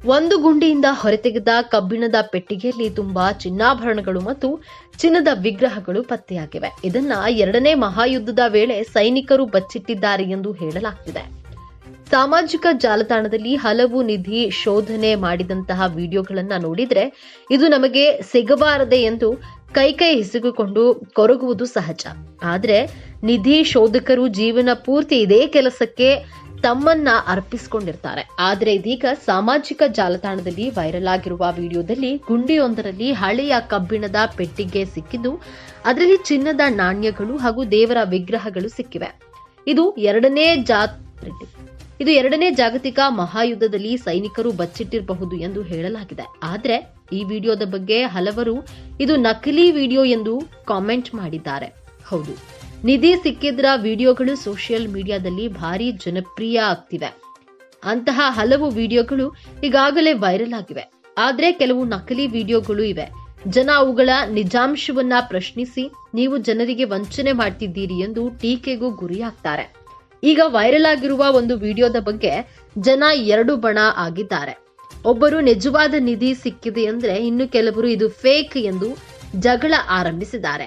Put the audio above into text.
ಒಂದು ಗುಂಡಿಯಿಂದ ಹೊರತೆಗೆದ ಕಬ್ಬಿಣದ ಪೆಟ್ಟಿಗೆಯಲ್ಲಿ ತುಂಬಾ ಚಿನ್ನಾಭರಣಗಳು ಮತ್ತು ಚಿನ್ನದ ವಿಗ್ರಹಗಳು ಪತ್ತೆಯಾಗಿವೆ. ಇದನ್ನ ಎರಡನೇ ಮಹಾಯುದ್ಧದ ವೇಳೆ ಸೈನಿಕರು ಬಚ್ಚಿಟ್ಟಿದ್ದಾರೆ ಎಂದು ಹೇಳಲಾಗ್ತಿದೆ. ಸಾಮಾಜಿಕ ಜಾಲತಾಣದಲ್ಲಿ ಹಲವು ನಿಧಿ ಶೋಧನೆ ಮಾಡಿದಂತಹ ವಿಡಿಯೋಗಳನ್ನ ನೋಡಿದ್ರೆ ಇದು ನಮಗೆ ಸಿಗಬಾರದೆ ಎಂದು ಕೈ ಹಿಸುಕಿಕೊಂಡು ಕೊರಗುವುದು ಸಹಜ. ಆದ್ರೆ ನಿಧಿ ಶೋಧಕರು ಜೀವನ ಪೂರ್ತಿ ಇದೇ ಕೆಲಸಕ್ಕೆ ತಮ್ಮನ್ನ ಅರ್ಪಿಸಿಕೊಂಡಿರ್ತಾರೆ. ಆದ್ರೆ ಇದೀಗ ಸಾಮಾಜಿಕ ಜಾಲತಾಣದಲ್ಲಿ ವೈರಲ್ ಆಗಿರುವ ವಿಡಿಯೋದಲ್ಲಿ ಗುಂಡಿಯೊಂದರಲ್ಲಿ ಹಳೆಯ ಕಬ್ಬಿಣದ ಪೆಟ್ಟಿಗೆ ಸಿಕ್ಕಿದ್ದು ಅದರಲ್ಲಿ ಚಿನ್ನದ ನಾಣ್ಯಗಳು ಹಾಗೂ ದೇವರ ವಿಗ್ರಹಗಳು ಸಿಕ್ಕಿವೆ. ಇದು ಎರಡನೇ ಜಾಗತಿಕ ಮಹಾಯುದ್ಧದಲ್ಲಿ ಸೈನಿಕರು ಬಚ್ಚಿಟ್ಟಿರಬಹುದು ಎಂದು ಹೇಳಲಾಗಿದೆ. ಆದ್ರೆ ಈ ವಿಡಿಯೋದ ಬಗ್ಗೆ ಹಲವರು ಇದು ನಕಲಿ ವಿಡಿಯೋ ಎಂದು ಕಾಮೆಂಟ್ ಮಾಡಿದ್ದಾರೆ. ಹೌದು, ನಿಧಿ ಸಿಕ್ಕಿದ್ರ ವಿಡಿಯೋಗಳು ಸೋಷಿಯಲ್ ಮೀಡಿಯಾದಲ್ಲಿ ಭಾರಿ ಜನಪ್ರಿಯ ಆಗ್ತಿವೆ. ಅಂತಹ ಹಲವು ವಿಡಿಯೋಗಳು ಈಗಾಗಲೇ ವೈರಲ್ ಆಗಿವೆ. ಆದ್ರೆ ಕೆಲವು ನಕಲಿ ವಿಡಿಯೋಗಳು ಇವೆ. ಜನ ಅವುಗಳ ನಿಜಾಂಶವನ್ನ ಪ್ರಶ್ನಿಸಿ ನೀವು ಜನರಿಗೆ ವಂಚನೆ ಮಾಡ್ತಿದ್ದೀರಿ ಎಂದು ಟೀಕೆಗೂ ಗುರಿಯಾಗ್ತಾರೆ. ಈಗ ವೈರಲ್ ಆಗಿರುವ ಒಂದು ವಿಡಿಯೋದ ಬಗ್ಗೆ ಜನ ಎರಡು ಬಣ ಆಗಿದ್ದಾರೆ. ಒಬ್ಬರು ನಿಜವಾದ ನಿಧಿ ಸಿಕ್ಕಿದೆ ಅಂದ್ರೆ ಇನ್ನು ಕೆಲವರು ಇದು ಫೇಕ್ ಎಂದು ಜಗಳ ಆರಂಭಿಸಿದ್ದಾರೆ.